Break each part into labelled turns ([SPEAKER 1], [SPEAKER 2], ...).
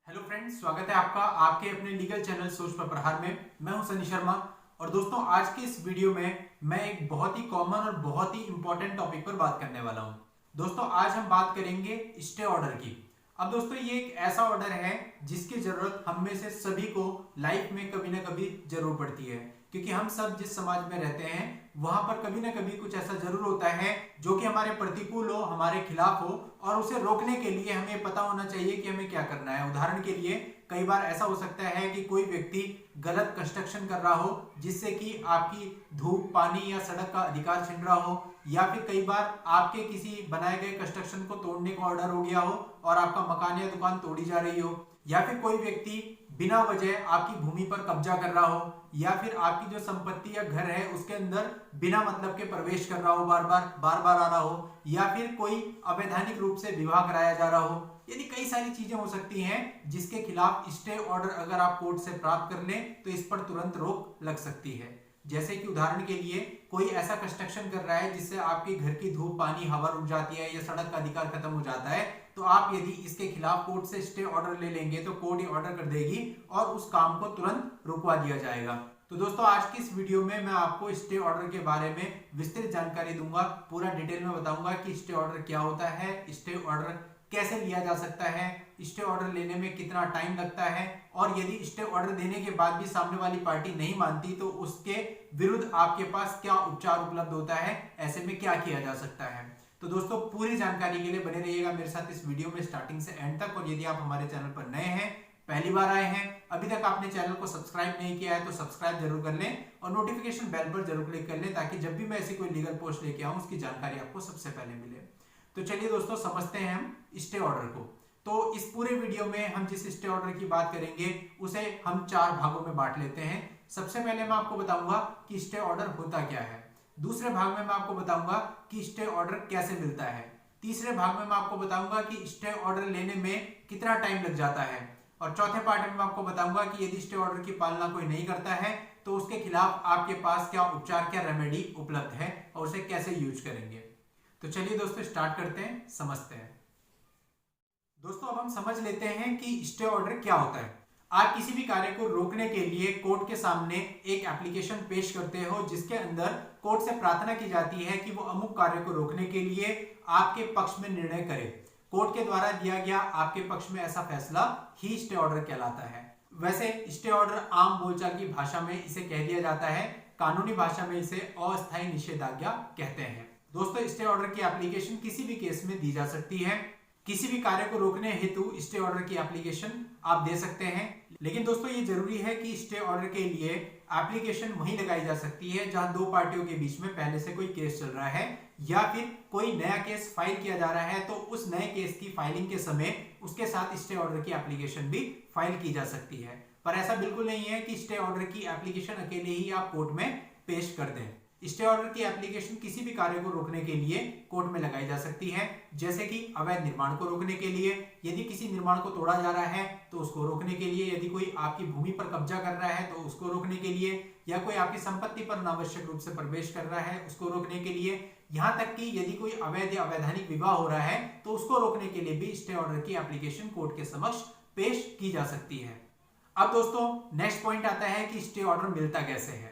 [SPEAKER 1] Hello friends, स्वागत है आपका आपके अपने लीगल चैनल सोच पर प्रहार में। मैं हूं सनी शर्मा और दोस्तों आज के इस वीडियो में मैं एक बहुत ही कॉमन और बहुत ही इंपॉर्टेंट टॉपिक पर बात करने वाला हूं। दोस्तों आज हम बात करेंगे स्टे ऑर्डर की। अब दोस्तों ये एक ऐसा ऑर्डर है जिसकी जरूरत हम में से सभी को लाइफ में कभी ना कभी जरूर पड़ती है, क्योंकि हम सब जिस समाज में रहते हैं वहां पर कभी ना कभी कुछ ऐसा जरूर होता है जो कि हमारे प्रतिकूल हो, हमारे खिलाफ हो, और उसे रोकने के लिए हमें पता होना चाहिए कि हमें क्या करना है। उदाहरण के लिए कई बार ऐसा हो सकता है कि कोई व्यक्ति गलत कंस्ट्रक्शन कर रहा हो जिससे कि आपकी धूप, पानी या सड़क का अधिकार छिन रहा हो, या फिर कई बार आपके किसी बनाए गए कंस्ट्रक्शन को तोड़ने का ऑर्डर हो गया हो और आपका मकान या दुकान तोड़ी जा रही हो, या फिर कोई व्यक्ति बिना वजह आपकी भूमि पर कब्जा कर रहा हो, या फिर आपकी जो संपत्ति या घर है उसके अंदर बिना मतलब के प्रवेश कर रहा हो, बार बार आ रहा हो, या फिर कोई अवैधानिक रूप से विवाह कराया जा रहा हो। यानी कई सारी चीजें हो सकती हैं जिसके खिलाफ स्टे ऑर्डर अगर आप कोर्ट से प्राप्त कर लें तो इस पर तुरंत रोक लग सकती है। जैसे कि उदाहरण के लिए कोई ऐसा कंस्ट्रक्शन कर रहा है जिससे आपके घर की धूप, पानी, हवा रुक जाती है या सड़क का अधिकार खत्म हो जाता है, तो आप यदि इसके खिलाफ कोर्ट से स्टे ऑर्डर ले लेंगे तो कोर्ट ये ऑर्डर कर देगी और उस काम को तुरंत रुकवा दिया जाएगा। तो दोस्तों आज की इस वीडियो में मैं आपको स्टे ऑर्डर के बारे में विस्तृत जानकारी दूंगा, पूरा डिटेल में बताऊंगा कि स्टे ऑर्डर क्या होता है, स्टे ऑर्डर कैसे लिया जा सकता है, स्टे ऑर्डर लेने में कितना टाइम लगता है, और यदि स्टे ऑर्डर देने के बाद भी सामने वाली पार्टी नहीं मानती तो उसके विरुद्ध आपके पास क्या उपचार उपलब्ध होता है, ऐसे में क्या किया जा सकता है। तो दोस्तों पूरी जानकारी के लिए बने रहिएगा मेरे साथ इस वीडियो में स्टार्टिंग से एंड तक। और यदि आप हमारे चैनल पर नए हैं, पहली बार आए हैं, अभी तक आपने चैनल को सब्सक्राइब नहीं किया है तो सब्सक्राइब जरूर कर लें और नोटिफिकेशन बेल पर जरूर क्लिक कर लें ताकि जब भी मैं ऐसी कोई लीगल पोस्ट लेके आऊं उसकी जानकारी आपको सबसे पहले मिले। तो चलिए दोस्तों समझते हैं हम स्टे ऑर्डर को। तो इस पूरे वीडियो में हम जिस स्टे ऑर्डर की बात करेंगे उसे हम 4 भागों में बांट लेते हैं। सबसे पहले मैं आपको बताऊंगा कि स्टे ऑर्डर होता क्या है। दूसरे भाग में मैं आपको बताऊंगा कि स्टे ऑर्डर कैसे मिलता है। तीसरे भाग में मैं आपको बताऊंगा कि स्टे ऑर्डर लेने में कितना टाइम लग जाता है। और चौथे पार्ट में मैं आपको बताऊंगा कि यदि स्टे ऑर्डर की पालना कोई नहीं करता है तो उसके खिलाफ आपके पास क्या उपचार, क्या रेमेडी उपलब्ध है और उसे कैसे यूज करेंगे। तो चलिए दोस्तों स्टार्ट करते हैं, समझते हैं। दोस्तों अब हम समझ लेते हैं कि स्टे ऑर्डर क्या होता है। आप किसी भी कार्य को रोकने के लिए कोर्ट के सामने एक एप्लीकेशन पेश करते हो जिसके अंदर कोर्ट से प्रार्थना की जाती है कि वो अमुक कार्य को रोकने के लिए आपके पक्ष में निर्णय करे। कोर्ट के द्वारा दिया गया आपके पक्ष में ऐसा फैसला ही स्टे ऑर्डर कहलाता है। वैसे स्टे ऑर्डर आम बोलचाल की भाषा में इसे कह दिया जाता है, कानूनी भाषा में इसे अस्थायी निषेधाज्ञा कहते हैं। दोस्तों स्टे ऑर्डर की एप्लीकेशन किसी भी केस में दी जा सकती है। किसी भी कार्य को रोकने हेतु स्टे ऑर्डर की एप्लीकेशन आप दे सकते हैं, लेकिन दोस्तों ये जरूरी है कि स्टे ऑर्डर के लिए एप्लीकेशन वहीं लगाई जा सकती है जहां दो पार्टियों के बीच में पहले से कोई केस चल रहा है या फिर कोई नया केस फाइल किया जा रहा है, तो उस नए केस की फाइलिंग के समय उसके साथ स्टे ऑर्डर की एप्लीकेशन भी फाइल की जा सकती है। पर ऐसा बिल्कुल नहीं है कि स्टे ऑर्डर की एप्लीकेशन अकेले ही आप कोर्ट में पेश कर दें। स्टे ऑर्डर की एप्लीकेशन किसी भी कार्य को रोकने के लिए कोर्ट में लगाई जा सकती है, जैसे कि अवैध निर्माण को रोकने के लिए, यदि किसी निर्माण को तोड़ा जा रहा है तो उसको रोकने के लिए, यदि कोई आपकी भूमि पर कब्जा कर रहा है तो उसको रोकने के लिए, या कोई आपकी संपत्ति पर अनावश्यक रूप से प्रवेश कर रहा है उसको रोकने के लिए, यहां तक कि यदि कोई अवैध या अवैधानिक विवाह हो रहा है तो उसको रोकने के लिए भी स्टे ऑर्डर की एप्लीकेशन कोर्ट के समक्ष पेश की जा सकती है। अब दोस्तों नेक्स्ट पॉइंट आता है कि स्टे ऑर्डर मिलता कैसे है।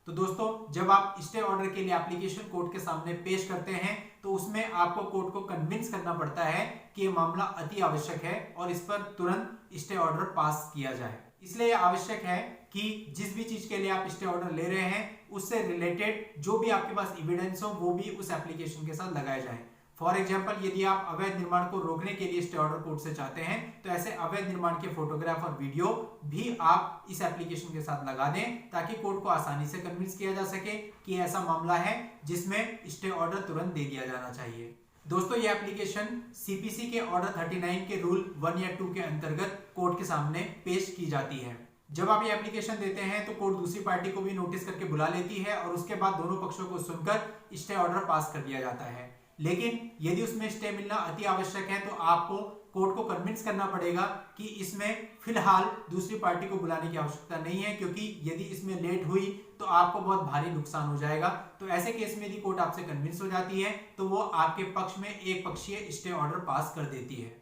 [SPEAKER 1] तो दोस्तों जब आप स्टे ऑर्डर के लिए एप्लीकेशन कोर्ट के सामने पेश करते हैं तो उसमें आपको कोर्ट को कन्विंस करना पड़ता है कि यह मामला अति आवश्यक है और इस पर तुरंत स्टे ऑर्डर पास किया जाए। इसलिए यह आवश्यक है कि जिस भी चीज के लिए आप स्टे ऑर्डर ले रहे हैं उससे रिलेटेड जो भी आपके पास एविडेंस हो वो भी उस एप्लीकेशन के साथ लगाए जाए। फॉर एग्जाम्पल यदि आप अवैध निर्माण को रोकने के लिए स्टे ऑर्डर कोर्ट से चाहते हैं तो ऐसे अवैध निर्माण के फोटोग्राफ और वीडियो भी आप इस एप्लीकेशन के साथ लगा दें ताकि कोर्ट को आसानी से कन्विंस किया जा सके कि ऐसा मामला है जिसमें स्टे ऑर्डर तुरंत दे दिया जाना चाहिए। दोस्तों ये एप्लीकेशन सीपीसी के ऑर्डर 39 के रूल 1 या 2 के अंतर्गत कोर्ट के सामने पेश की जाती है। जब आप ये एप्लीकेशन देते हैं तो कोर्ट दूसरी पार्टी को भी नोटिस करके बुला लेती है और उसके बाद दोनों पक्षों को सुनकर स्टे ऑर्डर पास कर दिया जाता है। लेकिन यदि उसमें स्टे मिलना अति आवश्यक है तो आपको कोर्ट को कन्विंस करना पड़ेगा कि इसमें फिलहाल दूसरी पार्टी को बुलाने की आवश्यकता नहीं है, क्योंकि यदि इसमें लेट हुई तो आपको बहुत भारी नुकसान हो जाएगा। तो ऐसे केस में यदि कोर्ट आपसे कन्विंस हो जाती है तो वो आपके पक्ष में एक पक्षीय स्टे ऑर्डर पास कर देती है।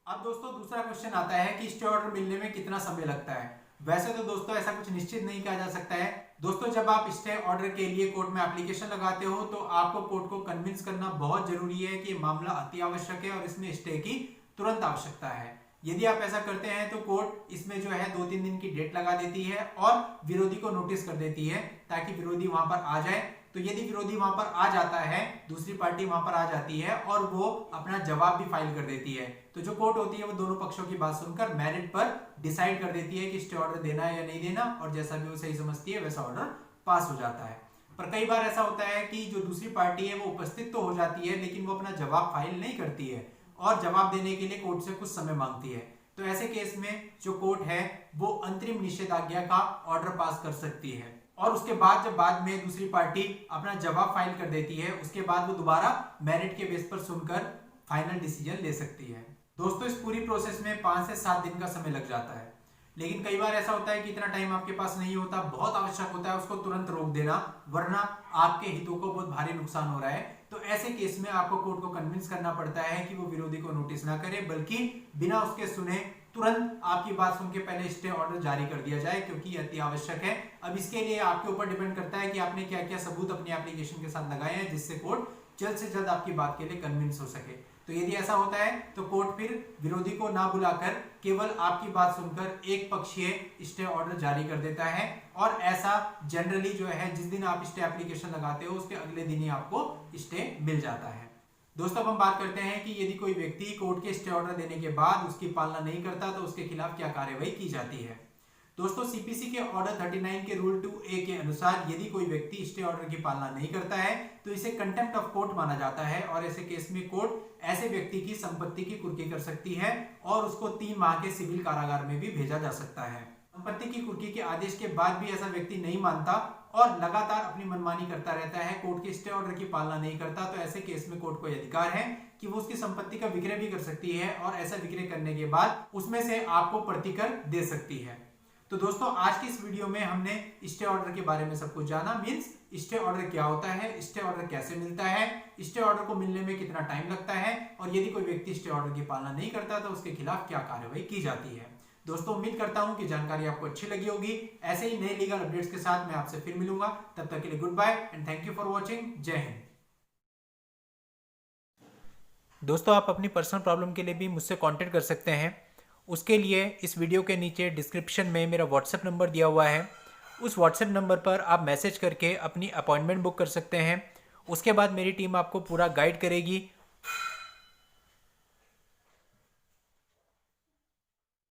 [SPEAKER 1] अब दोस्तों दूसरा क्वेश्चन आता है कि स्टे ऑर्डर मिलने में कितना समय लगता है। वैसे तो दोस्तों ऐसा कुछ निश्चित नहीं कहा जा सकता है। दोस्तों जब आप स्टे ऑर्डर के लिए कोर्ट में एप्लीकेशन लगाते हो तो आपको कोर्ट को कन्विंस करना बहुत जरूरी है कि मामला अति आवश्यक है और इसमें स्टे की तुरंत आवश्यकता है। यदि आप ऐसा करते हैं तो कोर्ट इसमें जो है 2-3 दिन की डेट लगा देती है और विरोधी को नोटिस कर देती है ताकि विरोधी वहां पर आ जाए। तो यदि विरोधी वहां पर आ जाता है, दूसरी पार्टी वहां पर आ जाती है और वो अपना जवाब भी फाइल कर देती है, तो जो कोर्ट होती है वो दोनों पक्षों की बात सुनकर मेरिट पर डिसाइड कर देती है कि स्टे ऑर्डर देना है या नहीं देना, और जैसा भी वो सही समझती है वैसा ऑर्डर पास हो जाता है। पर कई बार ऐसा होता है कि जो दूसरी पार्टी है वो उपस्थित तो हो जाती है लेकिन वो अपना जवाब फाइल नहीं करती है और जवाब देने के लिए कोर्ट से कुछ समय मांगती है। तो ऐसे केस में जो कोर्ट है वो अंतरिम निषेधाज्ञा का ऑर्डर पास कर सकती है और उसके बाद जब बाद में दूसरी पार्टी अपना जवाब फाइल कर देती है उसके बाद वो दोबारा मेरिट के बेस पर सुनकर फाइनल डिसीजन ले सकती है। दोस्तों इस पूरी प्रोसेस में 5 से 7 दिन का समय लग जाता है, लेकिन कई बार ऐसा होता है कि इतना टाइम आपके पास नहीं होता, बहुत आवश्यक होता है उसको तुरंत रोक देना, वरना आपके हितों को बहुत भारी नुकसान हो रहा है। तो ऐसे केस में आपको कोर्ट को कन्विंस करना पड़ता है कि वो विरोधी को नोटिस ना करे, बल्कि बिना उसके सुने तुरंत आपकी बात सुन के पहले स्टे ऑर्डर जारी कर दिया जाए, क्योंकि अति आवश्यक है। अब इसके लिए आपके ऊपर डिपेंड करता है कि आपने क्या क्या सबूत अपनी एप्लीकेशन के साथ लगाए हैं जिससे कोर्ट जल्द से जल्द आपकी बात के लिए कन्विंस हो सके। तो यदि ऐसा होता है तो कोर्ट फिर विरोधी को ना बुलाकर केवल आपकी बात सुनकर एक पक्षीय स्टे ऑर्डर जारी कर देता है, और ऐसा जनरली जो है जिस दिन आप स्टे एप्लीकेशन लगाते हो उसके अगले दिन ही आपको स्टे मिल जाता है। दोस्तों अब हम बात करते हैं कि यदि कोई व्यक्ति कोर्ट के स्टे ऑर्डर देने के बाद उसकी पालना नहीं करता तो उसके खिलाफ क्या कार्यवाही की जाती है। दोस्तों सीपीसी के ऑर्डर 39 के रूल 2A के अनुसार यदि कोई व्यक्ति स्टे ऑर्डर की पालना नहीं करता है तो इसे कंटेम्प्ट ऑफ कोर्ट माना जाता है, और ऐसे केस में कोर्ट ऐसे व्यक्ति की संपत्ति की कुर्की कर सकती है और उसको 3 माह के सिविल कारागार में भी भेजा जा सकता है। संपत्ति की कुर्की के आदेश के बाद भी ऐसा व्यक्ति नहीं मानता और लगातार अपनी मनमानी करता रहता है, कोर्ट के स्टे ऑर्डर की पालना नहीं करता, तो ऐसे केस में कोर्ट को अधिकार है कि वो उसकी संपत्ति का विक्रय भी कर सकती है और ऐसा विक्रय करने के बाद उसमें से आपको प्रतिकर दे सकती है। तो दोस्तों आज की इस वीडियो में हमने स्टे ऑर्डर के बारे में सब कुछ जाना, मींस स्टे ऑर्डर क्या होता है, स्टे ऑर्डर कैसे मिलता है, स्टे ऑर्डर को मिलने में कितना टाइम लगता है, और यदि कोई व्यक्ति स्टे ऑर्डर की पालना नहीं करता तो उसके खिलाफ क्या कार्यवाही की जाती है। दोस्तों उम्मीद करता हूं कि जानकारी आपको अच्छी लगी होगी। ऐसे ही नए लीगल अपडेट्स के साथ मैं आपसे फिर मिलूंगा, तब तक के लिए good bye and thank you for watching. जय हिंद। दोस्तों आप अपनी पर्सनल प्रॉब्लम के लिए भी मुझसे कांटेक्ट कर सकते हैं। उसके लिए इस वीडियो के नीचे डिस्क्रिप्शन में मेरा व्हाट्सएप नंबर दिया हुआ है, उस व्हाट्सएप नंबर पर आप मैसेज करके अपनी अपॉइंटमेंट बुक कर सकते हैं। उसके बाद मेरी टीम आपको पूरा गाइड करेगी